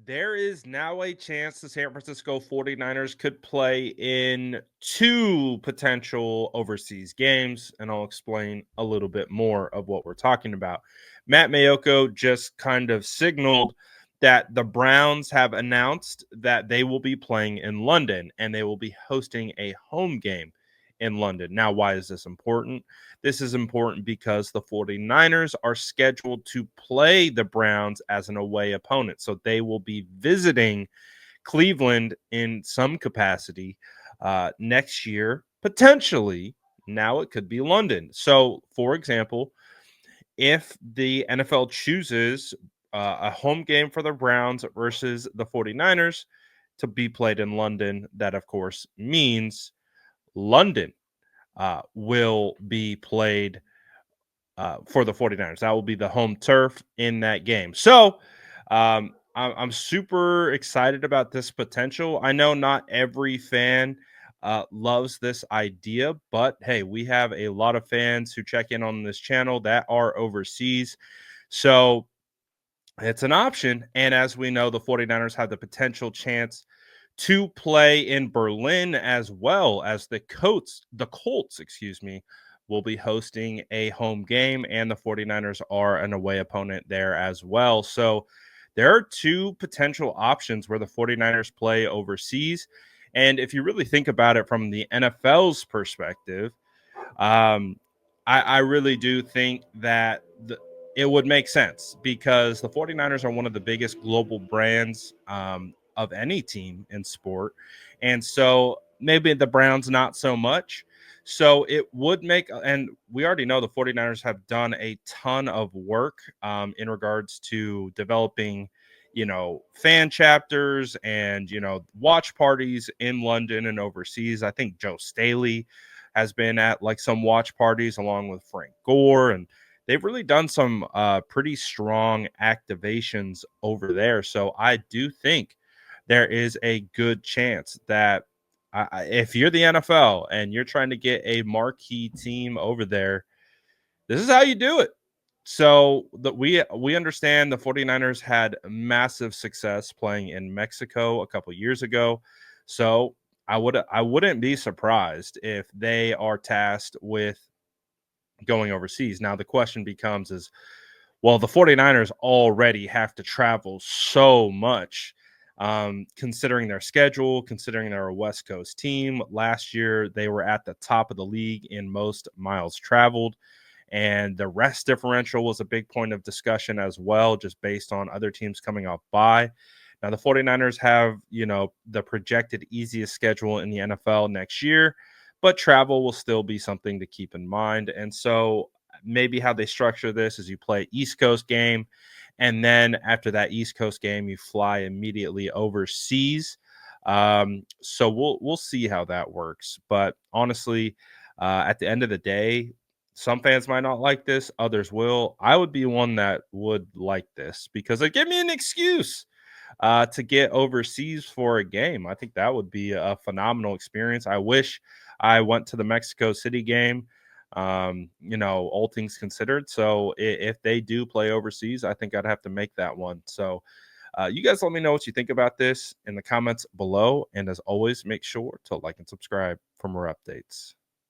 There is now a chance the San Francisco 49ers could play in two potential overseas games, and I'll explain a little bit more of what we're talking about. Matt Mayoko just kind of signaled that the Browns have announced that they will be playing in London and they will be hosting a home game in London. Now, why is this important? This is important because the 49ers are scheduled to play the Browns as an away opponent. So they will be visiting Cleveland in some capacity next year, potentially. Now it could be London. So, for example, if the NFL chooses a home game for the Browns versus the 49ers to be played in London, that of course means London will be played for the 49ers. That will be the home turf in that game. So I'm super excited about this potential. I know not every fan loves this idea, but hey, we have a lot of fans who check in on this channel that are overseas. So it's an option. And as we know, the 49ers have the potential chance to play in Berlin as well as the Colts, excuse me, will be hosting a home game and the 49ers are an away opponent there as well. So there are two potential options where the 49ers play overseas. And if you really think about it from the NFL's perspective, um, I really do think that it would make sense because the 49ers are one of the biggest global brands of any team in sport. And so maybe the Browns not so much. So it would make, and we already know the 49ers have done a ton of work in regards to developing, fan chapters and, watch parties in London and overseas. I think Joe Staley has been at like some watch parties along with Frank Gore, and they've really done some pretty strong activations over there. So I do think there is a good chance that if you're the NFL and you're trying to get a marquee team over there, this is how you do it. So we understand the 49ers had massive success playing in Mexico a couple years ago. So I wouldn't be surprised if they are tasked with going overseas. Now the question becomes is, well, the 49ers already have to travel so much, considering their schedule, considering they're a West Coast team. Last year, they were at the top of the league in most miles traveled. And the rest differential was a big point of discussion as well, just based on other teams coming off bye. Now, the 49ers have, the projected easiest schedule in the NFL next year, but travel will still be something to keep in mind. And so maybe how they structure this is you play East Coast game, and then after that East Coast game, you fly immediately overseas. So we'll see how that works. But honestly, at the end of the day, some fans might not like this, others will. I would be one that would like this because it give me an excuse to get overseas for a game. I think that would be a phenomenal experience. I wish I went to the Mexico City game, all things considered. So if they do play overseas, I think I'd have to make that one. So you guys let me know what you think about this in the comments below. And as always, make sure to like and subscribe for more updates.